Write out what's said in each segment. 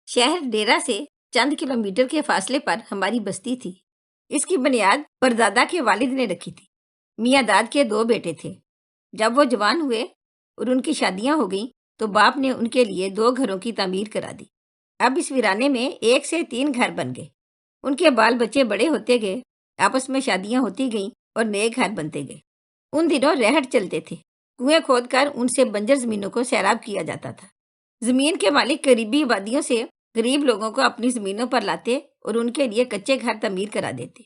شہر ڈیرا سے چند کلومیٹر کے فاصلے پر ہماری بستی تھی۔ اس کی بنیاد پردادا کے والد نے رکھی تھی۔ میاں داد کے 2 بیٹے تھے۔ جب وہ جوان ہوئے اور ان کی شادیاں ہو گئیں تو باپ نے ان کے لیے 2 گھروں کی تعمیر کرا دی۔ اب اس ویرانے میں 1 سے 3 گھر بن گئے۔ ان کے بال بچے بڑے ہوتے گئے، آپس میں شادیاں ہوتی گئیں اور نئے گھر بنتے گئے۔ ان دنوں رہٹ چلتے تھے۔ کنویں کھود کر ان سے بنجر زمینوں کو سیراب کیا جاتا تھا۔ زمین کے مالک قریبی آبادیوں سے غریب لوگوں کو اپنی زمینوں پر لاتے اور ان کے لیے کچے گھر تعمیر کرا دیتے۔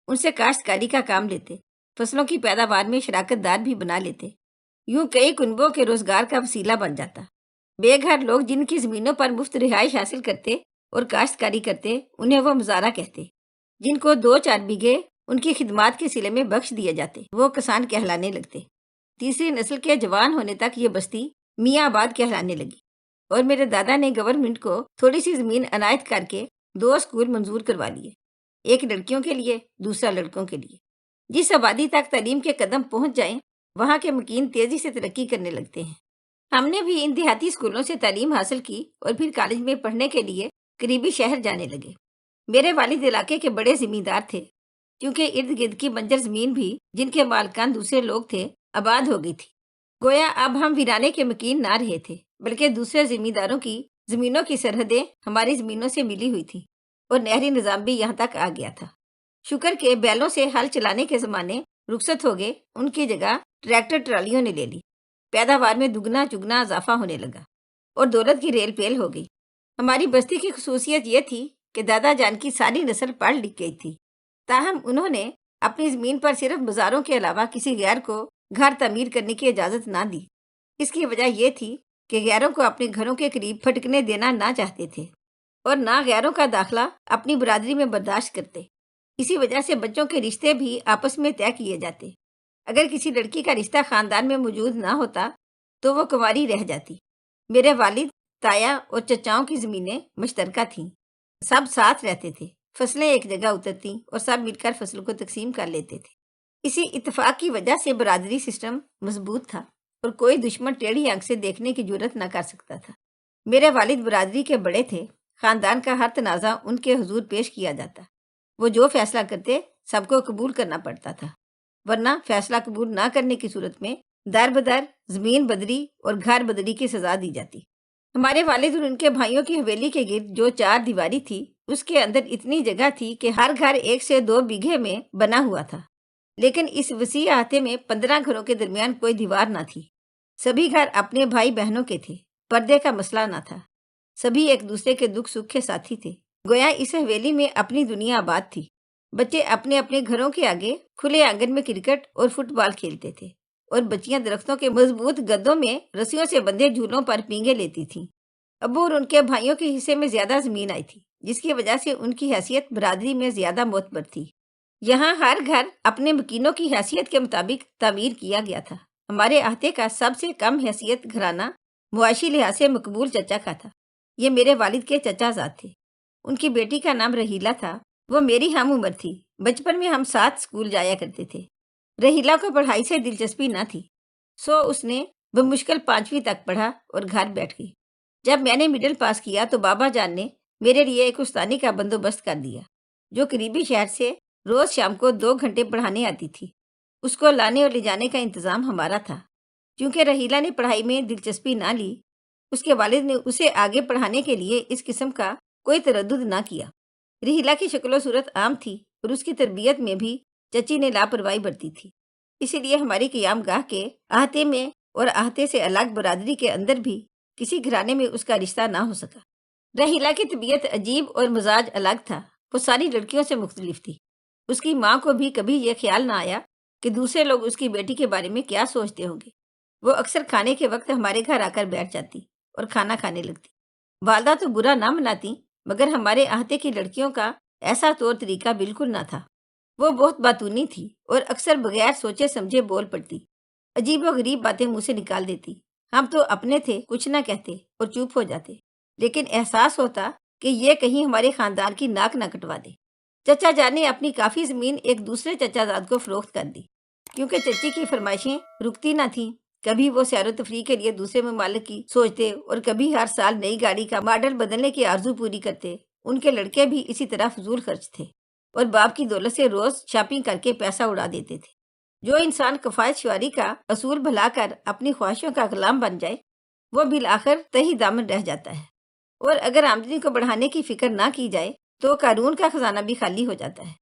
ان سے کاشتکاری کا کام لیتے، فصلوں کی پیداوار میں شراکت دار بھی بنا لیتے۔ یوں کئی کنبوں کے روزگار کا وسیلہ بن جاتا۔ بے گھر لوگ جن کی زمینوں پر مفت رہائش حاصل کرتے اور کاشتکاری کرتے انہیں وہ مزارع کہتے۔ جن کو 2-4 بیگھے ان کی خدمات کے صلے میں بخش دیے جاتے وہ کسان کہلانے لگتے۔ تیسری نسل کے جوان ہونے تک یہ بستی میاں آباد کہلانے لگی، اور میرے دادا نے گورنمنٹ کو تھوڑی سی زمین عنایت کر کے 2 اسکول منظور کروا لیے، ایک لڑکیوں کے لیے، دوسرا لڑکوں کے لیے۔ جس آبادی تک تعلیم کے قدم پہنچ جائیں وہاں کے مکین تیزی سے ترقی کرنے لگتے ہیں۔ ہم نے بھی ان دیہاتی اسکولوں سے تعلیم حاصل کی اور پھر کالج میں پڑھنے کے لیے قریبی شہر جانے لگے۔ میرے والد علاقے کے بڑے زمیندار تھے، کیونکہ ارد گرد کی بنجر زمین بھی جن کے مالکان دوسرے لوگ تھے آباد ہو گئی تھی۔ گویا اب ہم ویرانے کے مکین نہ رہے تھے، بلکہ دوسرے زمینداروں کی زمینوں کی سرحدیں ہماری زمینوں سے ملی ہوئی تھی، اور نہری نظام بھی یہاں تک آ گیا تھا۔ شکر کے بیلوں سے ہل چلانے کے زمانے رخصت ہو گئے، ان کی جگہ ٹریکٹر ٹرالیوں نے لے لی۔ پیداوار میں دگنا چگنا اضافہ ہونے لگا اور دولت کی ریل پیل ہو گئی۔ ہماری بستی کی خصوصیت یہ تھی کہ دادا جان کی ساری نسل پڑھ لکھ گئی تھی، تاہم انہوں نے اپنی زمین پر صرف بازاروں کے علاوہ کسی غیر کو گھر تعمیر کرنے کی اجازت نہ دی۔ اس کی وجہ یہ تھی کہ غیروں کو اپنے گھروں کے قریب پھٹکنے دینا نہ چاہتے تھے، اور نہ غیروں کا داخلہ اپنی برادری میں برداشت کرتے۔ اسی وجہ سے بچوں کے رشتے بھی آپس میں طے کیے جاتے۔ اگر کسی لڑکی کا رشتہ خاندان میں موجود نہ ہوتا تو وہ کنواری رہ جاتی۔ میرے والد، تایا اور چچاؤں کی زمینیں مشترکہ تھیں، سب ساتھ رہتے تھے، فصلیں ایک جگہ اترتیں اور سب مل کر فصل کو تقسیم کر لیتے تھے۔ اسی اتفاق کی وجہ سے برادری سسٹم مضبوط تھا اور کوئی دشمن ٹیڑھی آنکھ سے دیکھنے کی جرت نہ کر سکتا تھا۔ میرے والد برادری کے بڑے تھے، خاندان کا ہر تنازع ان کے حضور پیش کیا جاتا۔ وہ جو فیصلہ کرتے سب کو قبول کرنا پڑتا تھا، ورنہ فیصلہ قبول نہ کرنے کی صورت میں در بدر زمین بدری اور گھر بدری کی سزا دی جاتی۔ ہمارے والد اور ان کے بھائیوں کی حویلی کے گرد جو 4 دیواری تھی، اس کے اندر اتنی جگہ تھی کہ ہر گھر 1 سے 2 بیگھے میں بنا ہوا تھا، لیکن اس وسیع احاطے میں 15 گھروں کے درمیان کوئی دیوار نہ تھی۔ سبھی گھر اپنے بھائی بہنوں کے تھے، پردے کا مسئلہ نہ تھا، سبھی ایک دوسرے کے دکھ سکھ کے ساتھی تھے۔ گویا اس حویلی میں اپنی دنیا آباد تھی۔ بچے اپنے اپنے گھروں کے آگے کھلے آنگن میں کرکٹ اور فٹ بال کھیلتے تھے، اور بچیاں درختوں کے مضبوط گدوں میں رسیوں سے بندھے جھولوں پر پینگے لیتی تھیں۔ ابو اور ان کے بھائیوں کے حصے میں زیادہ زمین آئی تھی، جس کی وجہ سے ان کی حیثیت برادری میں زیادہ معتبر تھی۔ یہاں ہر گھر اپنے مکینوں کی حیثیت کے مطابق تعمیر کیا گیا تھا۔ ہمارے احاطے کا سب سے کم حیثیت گھرانہ معاشی لحاظ سے مقبول چچا کا تھا۔ یہ میرے والد کے چچا زاد تھے۔ ان کی بیٹی کا نام رحیلہ تھا۔ وہ میری ہم عمر تھی۔ بچپن میں ہم ساتھ اسکول جایا کرتے تھے۔ رحیلہ کو پڑھائی سے دلچسپی نہ تھی، سو اس نے بمشکل 5ویں تک پڑھا اور گھر بیٹھ گئی۔ جب میں نے مڈل پاس کیا تو بابا جان نے میرے لیے ایک استانی کا بندوبست کر دیا، جو قریبی شہر سے روز شام کو 2 گھنٹے پڑھانے آتی تھی۔ اس کو لانے اور لے جانے کا انتظام ہمارا تھا۔ کیونکہ رحیلہ نے پڑھائی میں دلچسپی نہ لی، اس کے والد نے اسے آگے پڑھانے کے لیے اس قسم کا کوئی تردد نہ کیا۔ رحیلہ کی شکل و صورت عام تھی اور اس کی تربیت میں بھی چچی نے لاپرواہی برتی تھی، اسی لیے ہماری قیام گاہ کے احاطے میں اور احاطے سے الگ برادری کے اندر بھی کسی گھرانے میں اس کا رشتہ نہ ہو سکا۔ رحیلہ کی طبیعت عجیب اور مزاج الگ تھا، وہ ساری لڑکیوں سے مختلف تھی۔ اس کی ماں کو بھی کبھی یہ خیال نہ آیا کہ دوسرے لوگ اس کی بیٹی کے بارے میں کیا سوچتے ہوں گے۔ وہ اکثر کھانے کے وقت ہمارے گھر آ کر بیٹھ جاتی اور کھانا کھانے لگتی۔ والدہ تو برا نہ مناتی، مگر ہمارے احاطے کی لڑکیوں کا ایسا طور طریقہ بالکل نہ تھا۔ وہ بہت باتونی تھی اور اکثر بغیر سوچے سمجھے بول پڑتی، عجیب و غریب باتیں منہ سے نکال دیتی۔ ہم تو اپنے تھے، کچھ نہ کہتے اور چپ ہو جاتے، لیکن احساس ہوتا کہ یہ کہیں ہمارے خاندان کی ناک نہ کٹوا دے۔ چچا جان نے اپنی کافی زمین ایک دوسرے چچا زاد کو فروخت کر دی، کیونکہ چچی کی فرمائشیں رکتی نہ تھیں کبھی وہ سیر و تفریح کے لیے دوسرے ممالک کی سوچتے اور کبھی ہر سال نئی گاڑی کا ماڈل بدلنے کی آرزو پوری کرتے۔ ان کے لڑکے بھی اسی طرح فضول خرچ تھے اور باپ کی دولت سے روز شاپنگ کر کے پیسہ اڑا دیتے تھے۔ جو انسان کفایت شعاری کا اصول بھلا کر اپنی خواہشوں کا غلام بن جائے وہ بالآخر تہی دامن رہ جاتا ہے، اور اگر آمدنی کو بڑھانے کی فکر نہ کی جائے تو قارون کا خزانہ بھی خالی ہو جاتا ہے۔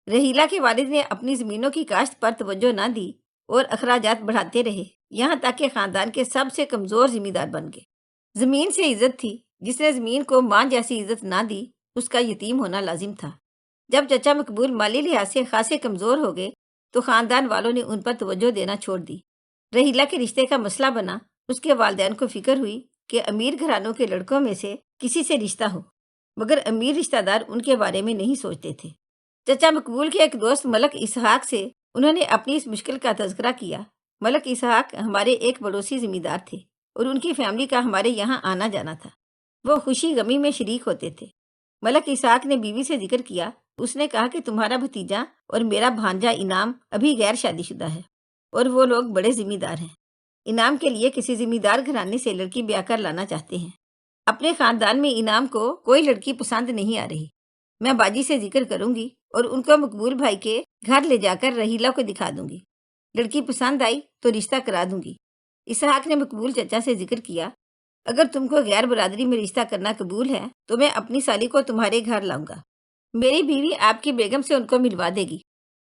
رحیلہ کے والد نے اپنی زمینوں کی کاشت پر توجہ نہ دی اور اخراجات بڑھاتے رہے، یہاں تک کہ خاندان کے سب سے کمزور ذمہ دار بن گئے۔ زمین سے عزت تھی، جس نے زمین کو ماں جیسی عزت نہ دی اس کا یتیم ہونا لازم تھا۔ جب چچا مقبول مالی لحاظ سے خاصے کمزور ہو گئے تو خاندان والوں نے ان پر توجہ دینا چھوڑ دی۔ رحیلہ کے رشتے کا مسئلہ بنا۔ اس کے والدین کو فکر ہوئی کہ امیر گھرانوں کے لڑکوں میں سے کسی سے رشتہ ہو، مگر امیر رشتہ دار ان کے بارے میں نہیں سوچتے تھے۔ چچا مقبول کے ایک دوست ملک اسحاق سے انہوں نے اپنی اس مشکل کا تذکرہ کیا۔ ملک اسحاق ہمارے ایک پڑوسی ذمہ دار تھے اور ان کی فیملی کا ہمارے یہاں آنا جانا تھا۔ وہ خوشی غمی میں شریک ہوتے تھے۔ ملک اسحاق نے بیوی سے ذکر کیا۔ اس نے کہا کہ تمہارا بھتیجا اور میرا بھانجا انعام ابھی غیر شادی شدہ ہے اور وہ لوگ بڑے ذمہ دار ہیں۔ انعام کے لیے کسی ذمہ دار گھرانے سے لڑکی بیاہ کر لانا چاہتے ہیں۔ اپنے خاندان میں انعام کو کوئی لڑکی پسند نہیں آ رہی۔ میں باجی سے ذکر کروں گی اور ان کو مقبول بھائی کے گھر لے جا کر رحیلہ کو دکھا دوں گی۔ لڑکی پسند آئی تو رشتہ کرا دوں گی۔ اسحاق نے مقبول چچا سے ذکر کیا، اگر تم کو غیر برادری میں رشتہ کرنا قبول ہے تو میں اپنی سالی کو تمہارے گھر لاؤں گا۔ میری بیوی آپ کی بیگم سے ان کو ملوا دے گی۔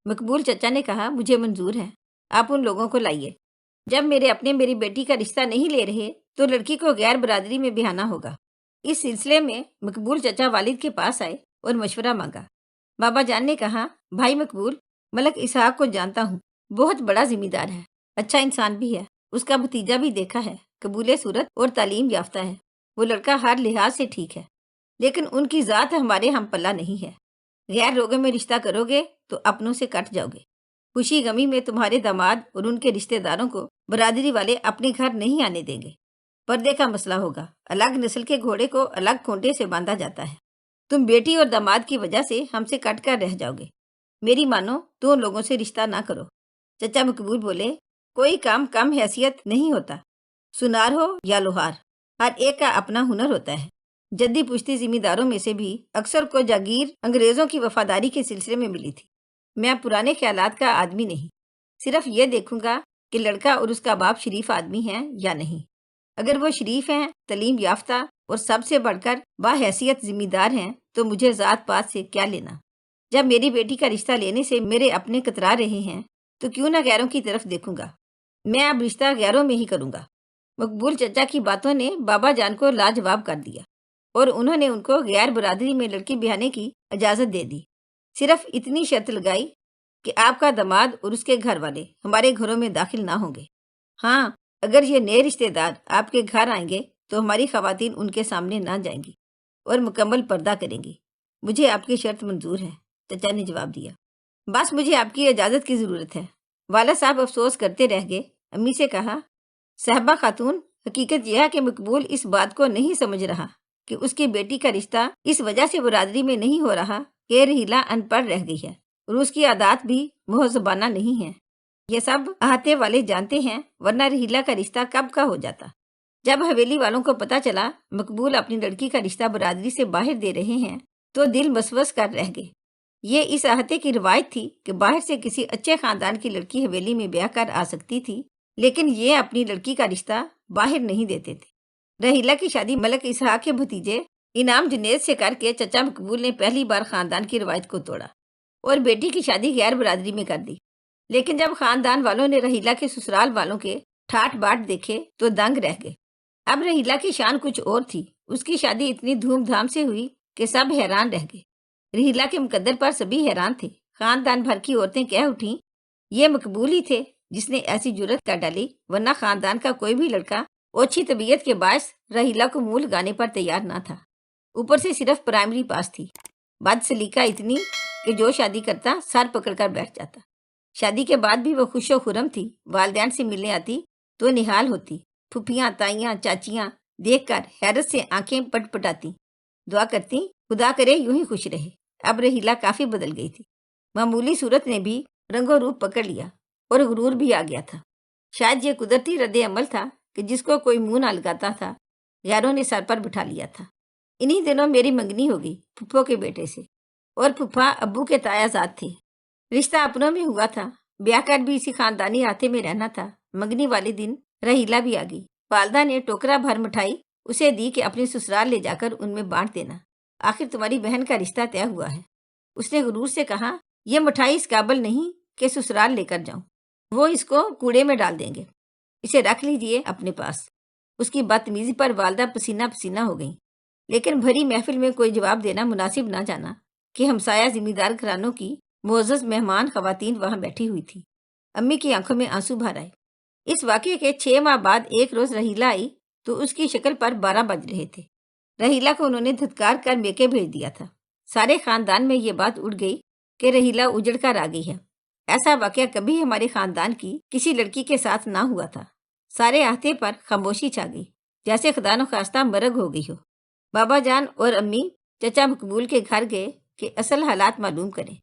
مقبول چچا نے کہا، مجھے منظور ہے، آپ ان لوگوں کو لائیے۔ جب میری بیٹی کا رشتہ نہیں لے رہے تو لڑکی کو غیر برادری میں بہانا ہوگا۔ اس سلسلے میں مقبول چچا والد کے پاس آئے اور مشورہ مانگا۔ بابا جان نے کہا، بھائی مقبول، ملک اسحاق کو جانتا ہوں، بہت بڑا ذمہ دار ہے، اچھا انسان بھی ہے۔ اس کا بھتیجا بھی دیکھا ہے، قبول صورت اور تعلیم یافتہ ہے، وہ لڑکا ہر لحاظ سے ٹھیک ہے، لیکن ان کی ذات ہمارے ہم پلہ نہیں ہے۔ غیر لوگوں میں رشتہ کرو گے تو اپنوں سے کٹ جاؤ گے۔ خوشی غمی میں تمہارے داماد اور ان کے رشتہ داروں کو برادری والے اپنے گھر نہیں آنے دیں گے۔ پردے کا مسئلہ ہوگا، الگ نسل کے گھوڑے کو الگ کھونٹے سے باندھا جاتا ہے۔ تم بیٹی اور داماد کی وجہ سے ہم سے کٹ کر رہ جاؤ گے۔ میری مانو تو ان لوگوں سے رشتہ نہ کرو۔ چچا مقبول بولے، کوئی کام کم حیثیت نہیں ہوتا، سنار ہو یا لوہار، ہر ایک کا اپنا ہنر ہوتا ہے۔ جدی پشتی ذمہ داروں میں سے بھی اکثر کو جاگیر انگریزوں کی وفاداری کے سلسلے میں ملی تھی۔ میں پرانے خیالات کا آدمی نہیں، صرف یہ دیکھوں گا کہ لڑکا اور اس کا باپ شریف آدمی ہیں یا نہیں۔ اگر وہ شریف ہیں، تعلیم یافتہ اور سب سے بڑھ کر باحیثیت ذمہ دار ہیں تو مجھے ذات پات سے کیا لینا؟ جب میری بیٹی کا رشتہ لینے سے میرے اپنے کترا رہے ہیں تو کیوں نہ غیروں کی طرف دیکھوں گا؟ میں اب رشتہ غیروں میں ہی کروں گا۔ مقبول چچا کی باتوں نے بابا جان کو لاجواب کر دیا اور انہوں نے ان کو غیر برادری میں لڑکی بیاہنے کی اجازت دے دی۔ صرف اتنی شرط لگائی کہ آپ کا داماد اور اس کے گھر والے ہمارے گھروں میں داخل نہ ہوں گے۔ ہاں، اگر یہ نئے رشتہ دار آپ کے گھر آئیں گے تو ہماری خواتین ان کے سامنے نہ جائیں گی اور مکمل پردہ کریں گی۔ مجھے آپ کی شرط منظور ہے، چچا نے جواب دیا۔ بس مجھے آپ کی اجازت کی ضرورت ہے۔ والد صاحب افسوس کرتے رہ گئے۔ امی سے کہا، صاحبہ خاتون، حقیقت یہ ہے کہ مقبول اس بات کو نہیں سمجھ رہا کہ اس کی بیٹی کا رشتہ اس وجہ سے برادری میں نہیں ہو رہا کہ رحیلہ ان پڑھ رہ گئی ہے اور اس کی عادات بھی مہذبانہ نہیں ہیں۔ یہ سب احاطے والے جانتے ہیں، ورنہ رحیلہ کا رشتہ کب کا ہو جاتا۔ جب حویلی والوں کو پتہ چلا مقبول اپنی لڑکی کا رشتہ برادری سے باہر دے رہے ہیں تو دل مسوس کر رہ گئے۔ یہ اس احاطے کی روایت تھی کہ باہر سے کسی اچھے خاندان کی لڑکی حویلی میں بیاہ کر آ سکتی تھی، لیکن یہ اپنی لڑکی کا رشتہ باہر نہیں دیتے تھے۔ رحیلہ کی شادی ملک اسحاق کے بھتیجے انعام جنید سے کر کے چچا مقبول نے پہلی بار خاندان کی روایت کو توڑا اور بیٹی کی شادی غیر برادری میں کر دی۔ لیکن جب خاندان والوں نے رحیلہ کے سسرال والوں کے ٹھاٹ باٹ دیکھے تو دنگ رہ گئے۔ اب رحیلہ کی شان کچھ اور تھی۔ اس کی شادی اتنی دھوم دھام سے ہوئی کہ سب حیران رہ گئے۔ رحیلہ کے مقدر پر سبھی حیران تھے۔ خاندان بھر کی عورتیں کہہ اٹھیں، یہ مقبول ہی تھے جس نے ایسی جرت کر ڈالی، ورنہ خاندان کا کوئی بھی لڑکا اوچھی طبیعت کے باعث رحیلہ کو منہ لگانے پر تیار نہ تھا۔ اوپر سے صرف پرائمری پاس تھی، بد سلیقہ اتنی کہ جو شادی کرتا سر پکڑ کر بیٹھ جاتا۔ شادی کے بعد بھی وہ خوش و خرم تھی۔ والدین سے ملنے آتی تو نہال ہوتی۔ پھپھیاں، تائیاں، چاچیاں دیکھ کر حیرت سے آنکھیں پٹ پٹاتی، دعا کرتی خدا کرے یوں ہی خوش رہے۔ اب رحیلہ کافی بدل گئی تھی۔ معمولی صورت نے بھی رنگ و روپ پکڑ لیا اور غرور بھی آ گیا تھا۔ شاید یہ قدرتی رد عمل تھا کہ جس کو کوئی منہ نہ لگاتا تھا غیروں نے سر پر بٹھا لیا تھا۔ انہی دنوں میری منگنی ہوگی پھپھو کے بیٹے سے، اور پھپھا ابو کے تایا زاد تھے۔ رشتہ اپنوں میں ہوا تھا، بیاہ کر بھی اسی خاندانی آتے میں رہنا تھا۔ منگنی والے دن رحیلہ بھی آ گئی۔ والدہ نے ٹوکرا بھر مٹھائی اسے دی کہ اپنے سسرال لے جا کر ان میں بانٹ دینا، آخر تمہاری بہن کا رشتہ طے ہوا ہے۔ اس نے غرور سے کہا، یہ مٹھائی اس قابل نہیں کہ سسرال لے کر جاؤں، وہ اس کو کوڑے میں ڈال دیں گے، اسے رکھ لیجئے اپنے پاس۔ اس کی بدتمیزی پر والدہ پسینہ پسینہ ہو گئیں، لیکن بھری محفل میں کوئی جواب دینا مناسب نہ جانا کہ ہمسایہ ذمہ دار گھرانوں کی معزز مہمان خواتین وہاں بیٹھی ہوئی تھی۔ امی کی آنکھوں میں آنسو بھر آئے۔ اس واقعے کے 6 ماہ بعد ایک روز رحیلہ آئی تو اس کی شکل پر 12 بج رہے تھے۔ رحیلہ کو انہوں نے دھتکار کر میکے بھیج دیا تھا۔ سارے خاندان میں یہ بات اڑ گئی کہ رحیلہ اجڑ کر آ گئی ہے۔ ایسا واقعہ کبھی ہمارے خاندان کی کسی لڑکی کے ساتھ نہ ہوا تھا۔ سارے احاطے پر خاموشی چھا گئی، جیسے خدا نخواستہ مرگ ہو گئی ہو۔ بابا جان اور امی چچا مقبول کے گھر گئے کہ اصل حالات معلوم کریں۔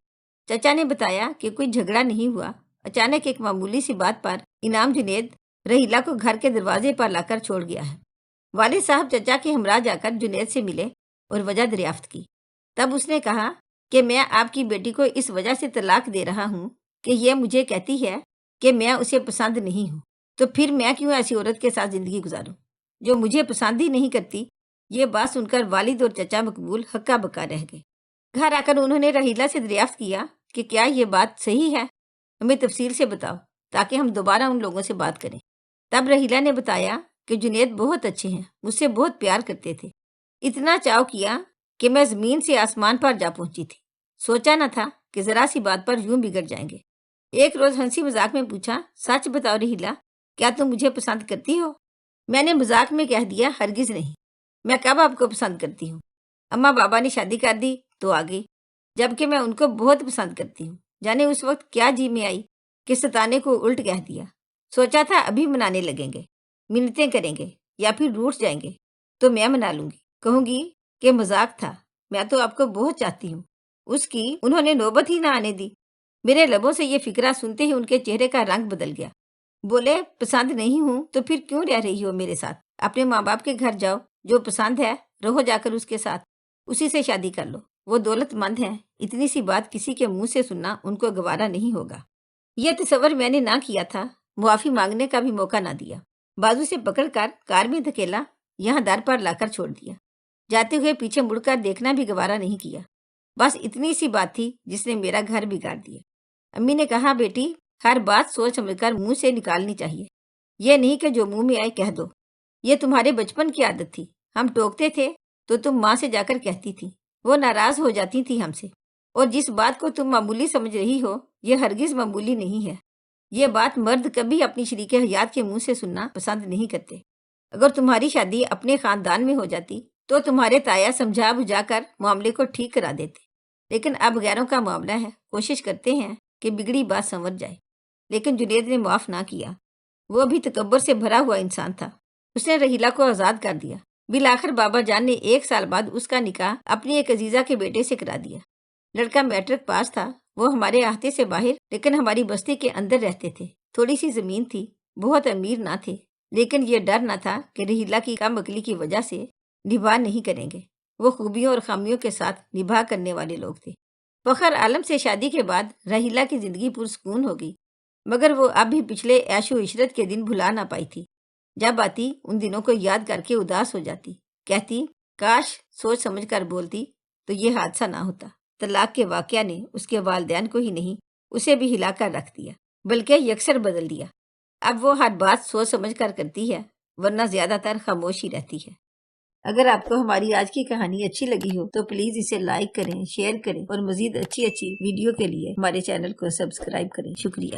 چچا نے بتایا کہ کوئی جھگڑا نہیں ہوا، اچانک ایک معمولی سی بات پر انعام جنید رحیلہ کو گھر کے دروازے پر لا کر چھوڑ گیا ہے۔ والد صاحب چچا کے ہمراہ جا کر جنید سے ملے اور وجہ دریافت کی۔ تب اس نے کہا کہ میں آپ کی بیٹی کو اس وجہ سے طلاق دے رہا ہوں کہ یہ مجھے کہتی ہے کہ میں اسے پسند نہیں ہوں، تو پھر میں کیوں ایسی عورت کے ساتھ زندگی گزاروں جو مجھے پسند ہی نہیں کرتی۔ یہ بات سن کر والد اور چچا مقبول ہکا بکا رہ گئے۔ گھر آ کر انہوں نے رحیلہ سے دریافت کیا کہ کیا یہ بات صحیح ہے، ہمیں تفصیل سے بتاؤ تاکہ ہم دوبارہ ان لوگوں سے بات کریں۔ تب رحیلہ نے بتایا کہ جنید بہت اچھے ہیں، مجھ سے بہت پیار کرتے تھے، اتنا چاؤ کیا کہ میں زمین سے آسمان پر جا پہنچی تھی، سوچا نہ تھا کہ ذرا سی بات پر یوں بگڑ جائیں گے۔ ایک روز ہنسی مذاق میں پوچھا، سچ بتاؤ رحیلہ، کیا تم مجھے پسند کرتی ہو؟ میں نے مذاق میں کہہ دیا، ہرگز نہیں، میں کب آپ کو پسند کرتی ہوں؟ اماں بابا نے شادی کر دی تو آ گئی، جبکہ میں ان کو بہت پسند کرتی ہوں۔ جانے اس وقت کیا جی میں آئی کہ ستانے کو الٹ کہہ دیا۔ سوچا تھا ابھی منانے لگیں گے، منتیں کریں گے یا پھر روٹھ جائیں گے تو میں منا لوں گی، کہوں گی کہ مذاق تھا، میں تو آپ کو بہت چاہتی ہوں۔ اس کی انہوں نے نوبت ہی نہ آنے دی۔ میرے لبوں سے یہ فکرہ سنتے ہی ان کے چہرے کا رنگ بدل گیا۔ بولے، پسند نہیں ہوں تو پھر کیوں رہ رہی ہو میرے ساتھ؟ اپنے ماں باپ کے گھر جاؤ، جو پسند ہے رہو جا کر اس کے ساتھ، اسی سے شادی کر لو، وہ دولت مند ہے۔ اتنی سی بات کسی کے منہ سے سننا ان کو گوارا نہیں ہوگا۔ یہ تصور میں نے نہ کیا تھا، معافی مانگنے کا بھی موقع نہ دیا، بازو سے پکڑ کر کار میں دھکیلا، یہاں در پر لا کر چھوڑ دیا۔ جاتے ہوئے پیچھے مڑ کر دیکھنا بھی گوارا نہیں کیا۔ بس اتنی سی بات تھی جس نے میرا گھر بگاڑ دیا۔ امی نے کہا، بیٹی، ہر بات سوچ سمجھ کر منہ سے نکالنی چاہیے، یہ نہیں کہ جو منہ میں آئے کہہ دو۔ یہ تمہارے بچپن کی عادت تھی، ہم ٹوکتے تھے تو تم ماں سے جا کر کہتی تھی، وہ ناراض ہو جاتی تھی ہم سے، اور جس بات کو تم معمولی سمجھ رہی ہو یہ ہرگز معمولی نہیں ہے۔ یہ بات مرد کبھی اپنی شریک حیات کے منہ سے سننا پسند نہیں کرتے۔ اگر تمہاری شادی اپنے خاندان میں ہو جاتی تو تمہارے تایا سمجھا بجھا کر معاملے کو ٹھیک کرا دیتے، لیکن اب غیروں کا معاملہ ہے، کوشش کرتے ہیں کہ بگڑی بات سنور جائے۔ لیکن جنید نے معاف نہ کیا، وہ بھی تکبر سے بھرا ہوا انسان تھا۔ اس نے رحیلہ کو آزاد کر دیا۔ بالآخر بابا جان نے 1 سال بعد اس کا نکاح اپنی ایک عزیزہ کے بیٹے سے کرا دیا۔ لڑکا میٹرک پاس تھا، وہ ہمارے احاطے سے باہر لیکن ہماری بستی کے اندر رہتے تھے۔ تھوڑی سی زمین تھی، بہت امیر نہ تھے، لیکن یہ ڈر نہ تھا کہ رحیلہ کی کم عقلی کی وجہ سے نبھا نہیں کریں گے۔ وہ خوبیوں اور خامیوں کے ساتھ نبھا کرنے والے لوگ تھے۔ فخر عالم سے شادی کے بعد رحیلہ کی زندگی پرسکون ہو گئی، مگر وہ اب بھی پچھلے عیش و عشرت کے دن بھلا نہ پائی تھی۔ جب آتی ان دنوں کو یاد کر کے اداس ہو جاتی، کہتی کاش سوچ سمجھ کر بولتی تو یہ حادثہ نہ ہوتا۔ طلاق کے واقعہ نے اس کے والدین کو ہی نہیں اسے بھی ہلا کر رکھ دیا، بلکہ یکسر بدل دیا۔ اب وہ ہر بات سوچ سمجھ کر کرتی ہے، ورنہ زیادہ تر خاموش ہی رہتی ہے۔ اگر آپ کو ہماری آج کی کہانی اچھی لگی ہو تو پلیز اسے لائک کریں، شیئر کریں، اور مزید اچھی ویڈیو کے لیے ہمارے چینل کو سبسکرائب کریں۔ شکریہ۔